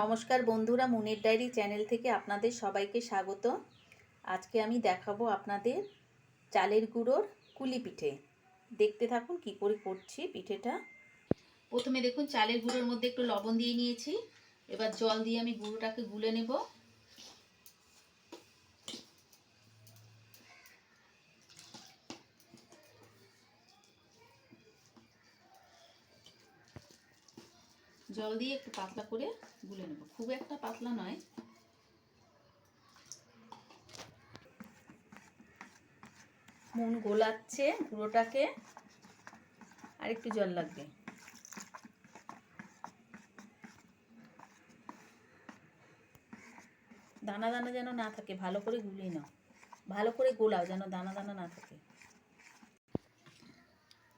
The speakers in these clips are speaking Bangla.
নমস্কার বন্ধুরা, মুনের ডায়েরি চ্যানেল থেকে আপনাদের সবাইকে স্বাগত। আজকে আমি দেখাবো আপনাদের চালের গুঁড়োর কুলি পিঠে। দেখতে থাকুন কি করে করছি পিঠেটা। প্রথমে দেখুন চালের গুঁড়োর মধ্যে একটু লবণ দিয়ে নিয়েছি। এবার জল দিয়ে আমি গুঁড়োটাকে গুলে নেব। জল দিয়ে একটু পাতলা করে গুলে নেব, খুব একটা পাতলা নয়। মুন গোলাচ্ছে গুঁড়োটাকে, আর একটু জল লাগবে। দানা দানা যেন না থাকে, ভালো করে গুলিয়ে নাও, ভালো করে গোলাও যেন দানা দানা না থাকে।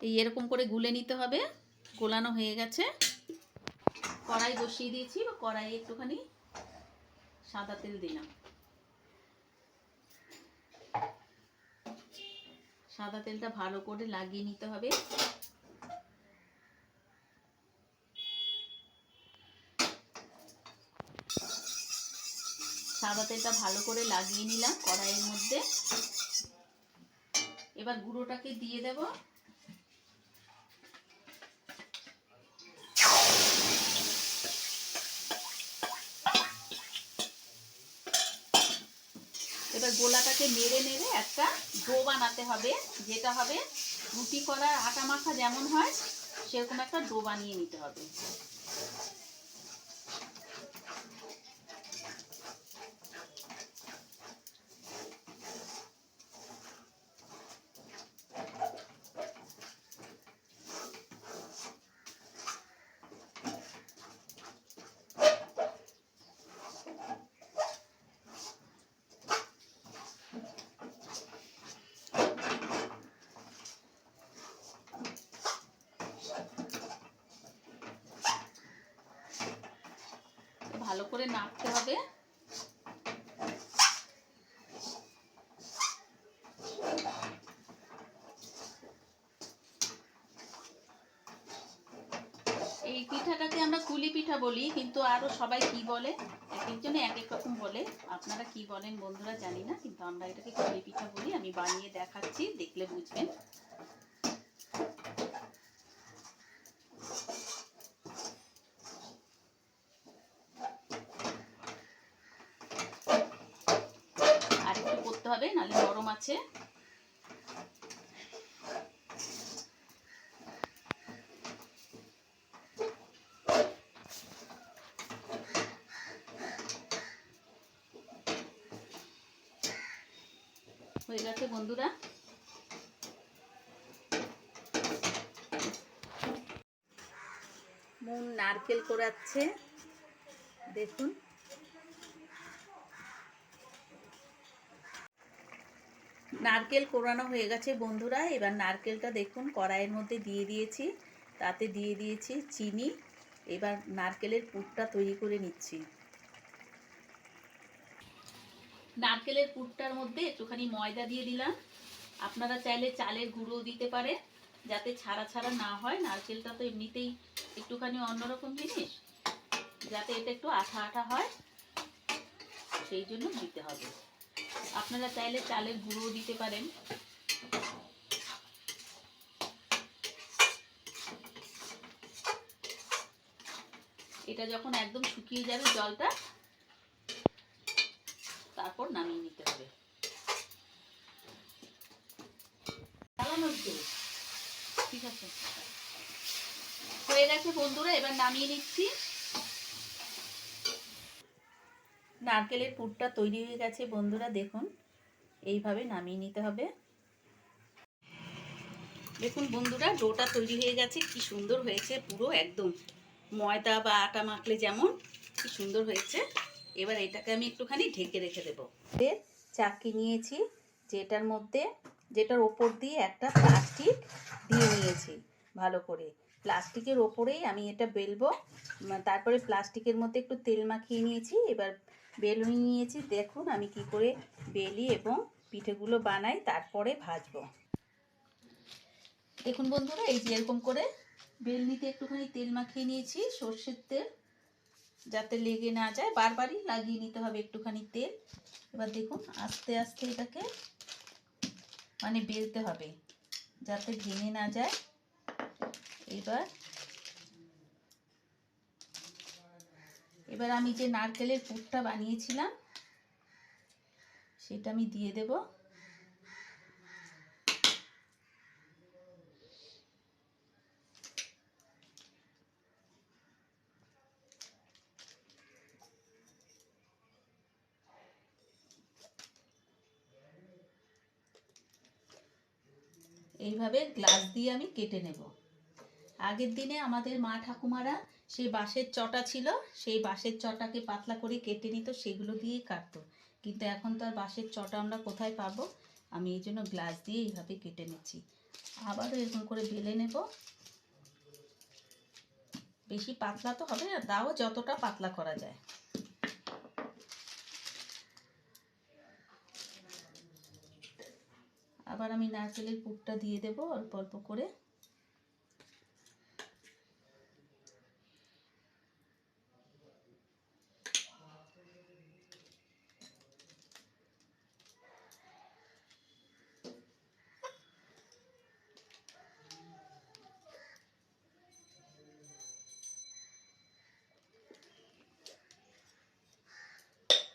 এই এরকম করে গুলে নিতে হবে। গোলানো হয়ে গেছে। কড়াই বসিয়ে দিয়েছি, বা কড়াইয়ে একটুখানি সাদা তেল দিলাম। সাদা তেলটা ভালো করে লাগিয়ে নিতে হবে। সাদা তেলটা ভালো করে লাগিয়ে নিলাম কড়াইয়ের মধ্যে। এবার গুঁড়োটাকে দিয়ে দেব। এবার গোলাটাকে নেড়ে নেড়ে একটা ডো বানাতে হবে, যেটা হবে রুটি করার আটা মাখা যেমন হয় সেরকম একটা ডো বানিয়ে নিতে হবে। ভালো করে নাড়তে হবে। এই পিঠাটাকে আমরা কুলি পিঠা বলি, কিন্তু আরো সবাই কি বলে, এক একজনে এক এক রকম বলে। আপনারা কি বলেন বন্ধুরা জানি না, কিন্তু আমরা এটাকে কুলি পিঠা বলি। আমি বানিয়ে দেখাচ্ছি, দেখলে বুঝবেন। আর একটু করতে হবে, নাহলে নরম আছে। হয়ে গেছে বন্ধুরা। মুন নারকেল কোড়াচ্ছে, দেখুন। নারকেল কোড়ানো হয়ে গেছে বন্ধুরা। এবার নারকেলটা দেখুন কড়াইয়ের মধ্যে দিয়ে দিয়েছি, তাতে দিয়ে দিয়েছি চিনি। এবার নারকেলের পুরটা তৈরি করে নিচ্ছি। নারকেলের পুরটার মধ্যে একটুখানি ময়দা দিয়ে দিলাম। আপনারা চাইলে চালের গুঁড়ো দিতে পারেন, যাতে ছাড়া ছাড়া না হয়। নারকেলটা তো এমনিতেই একটুখানি অন্যরকম জিনিস, যাতে এটা একটু আঠা আঠা হয়, সেই জন্য দিতে হবে। আপনারা চাইলে চালের গুঁড়ো দিতে পারেন। এটা যখন একদম শুকিয়ে যাবে জলটা, তারপর নামিয়ে নিতে হবে। ঠিক আছে, হয়ে গেছে বন্ধুরা। এবার নামিয়ে নিচ্ছি। নারকেলের পুরটা তৈরি হয়ে গেছে বন্ধুরা, দেখুন। এইভাবে নামিয়ে নিতে হবে। দেখুন বন্ধুরা, ডোটা তৈরি হয়ে গেছে, কি সুন্দর হয়েছে, পুরো একদম ময়দা বা আটা মাখলে যেমন কি সুন্দর হয়েছে। এবার এটাকে আমি একটুখানি ঢেকে রেখে দেবো। চাকি নিয়েছি, যেটার ওপর দিয়ে একটা প্লাস্টিক দিয়ে নিয়েছি ভালো করে। প্লাস্টিকের ওপরেই আমি এটা বেলবো। তারপরে প্লাস্টিকের মধ্যে একটু তেল মাখিয়ে নিয়েছি। এবার বেলুনি নিয়েছি, দেখুন আমি কি করে বেলি এবং পিঠেগুলো বানাই, তারপরে ভাজবো। দেখুন বন্ধুরা, এই যে এরকম করে বেলনিতে একটুখানি তেল মাখিয়ে নিয়েছি, সর্ষের তেল। যাতে লেগে না যায়, বারবারই লাগিয়ে নিতে হবে একটুখানি তেল। এবার দেখুন আস্তে আস্তে এটাকে মানে বেলতে হবে যাতে ভেঙে না যায়। এবার আমি যে নারকেলের পুরটা বানিয়েছিলাম সেটা আমি দিয়ে দেব। এইভাবে গ্লাস দিয়ে আমি কেটে নেব। আগের দিনে আমাদের মা ঠাকুমারা সেই বাঁশের চটা ছিল, সেই বাঁশের চটাকে পাতলা করে কেটে নিত, সেগুলো দিয়েই কাটতো। কিন্তু এখন তো আর বাঁশের চটা আমরা কোথায় পাবো। আমি এই জন্য গ্লাস দিয়ে এইভাবে কেটে নিচ্ছি। আবারও এরকম করে বেলে নেব। বেশি পাতলা তো হবে না, তাও যতটা পাতলা করা যায়। আবার আমি নারকেলের পুরটা দিয়ে দেব অল্প অল্প করে।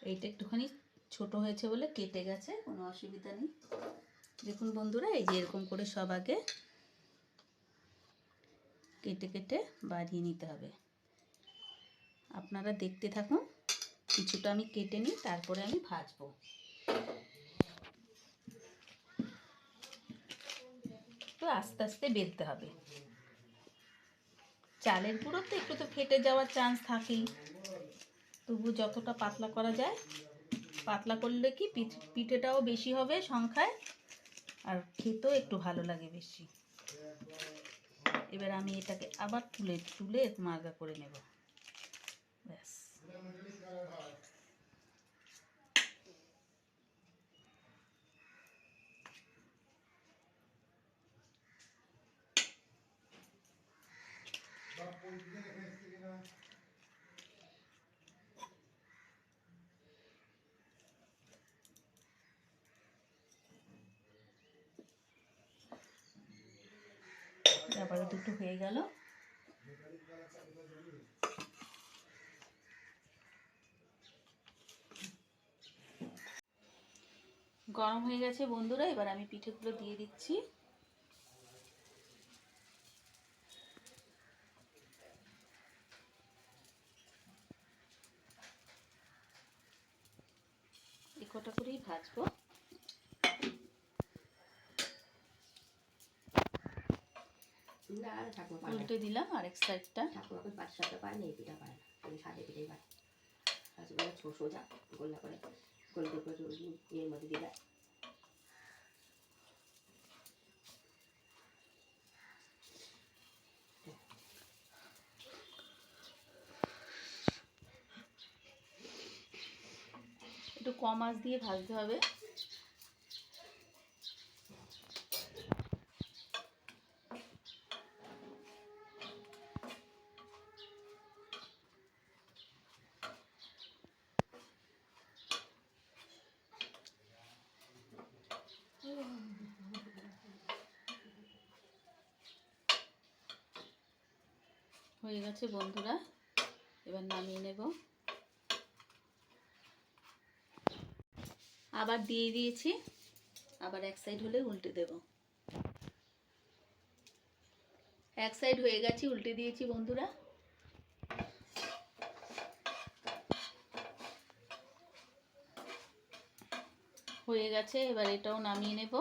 এইটা একটুখানি ছোট হয়েছে বলে কেটে গেছে, কোনো অসুবিধা নেই। দেখুন বন্ধুরা, এই যে এরকম করে সব আগে কেটে কেটে বাড়িয়ে নিতে হবে। আপনারা দেখতে থাকুন, কিছুটা আমি কেটে নিই, তারপরে আমি ভাজবো। তো আস্তে আস্তে বেলতে হবে। চালের গুঁড়ো তো একটু তো ফেটে যাওয়ার চান্স থাকেই, তবু যতটা পাতলা করা যায়। পাতলা করলে কি পিঠেটাও বেশি হবে সংখ্যায়, আর খেতেও একটু ভালো লাগে বেশি। এবার আমি এটাকে আবার তুলে তুলে মার্গা করে নেব। ব্যাস। আবার দুটো হয়ে গেল। গরম হয়ে গেছে বন্ধুরা, এবার আমি পিঠেগুলো দিয়ে দিচ্ছি। এই কটা করেই ভাজবো। উল্টে দিলাম আরেক সাইডটা। ঠাকুমাকে পাঁচ সাতটা পায় না, এই পিঠা পায় না, আমি সাদে পিঠেই পাই। তারপরে সোজা গোল্লা করে গোল গোল করে এর মধ্যে দিলে একটু কম আঁচ দিয়ে ভাজতে হবে। হয়ে গেছে বন্ধুরা, এবার নামিয়ে নেব। আবার দিয়ে দিয়েছি, আবার এক সাইড হলে উল্টে দেব। এক সাইড হয়ে গেছে, উল্টে দিয়েছি বন্ধুরা। হয়ে গেছে, এবার এটাও নামিয়ে নেব।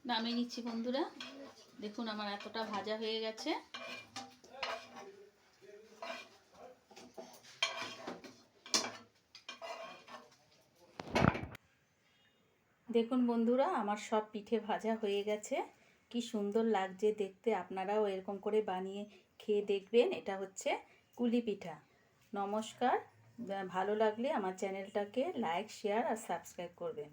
নামিয়ে নিচ্ছি বন্ধুরা। দেখুন আমার এতটা ভাজা হয়ে গেছে। দেখুন বন্ধুরা, আমার সব পিঠে ভাজা হয়ে গেছে। কি সুন্দর লাগছে দেখতে। আপনারাও এরকম করে বানিয়ে খেয়ে দেখবেন। এটা হচ্ছে কুলি পিঠা। নমস্কার। ভালো লাগলে আমার চ্যানেলটাকে লাইক, শেয়ার আর সাবস্ক্রাইব করবেন।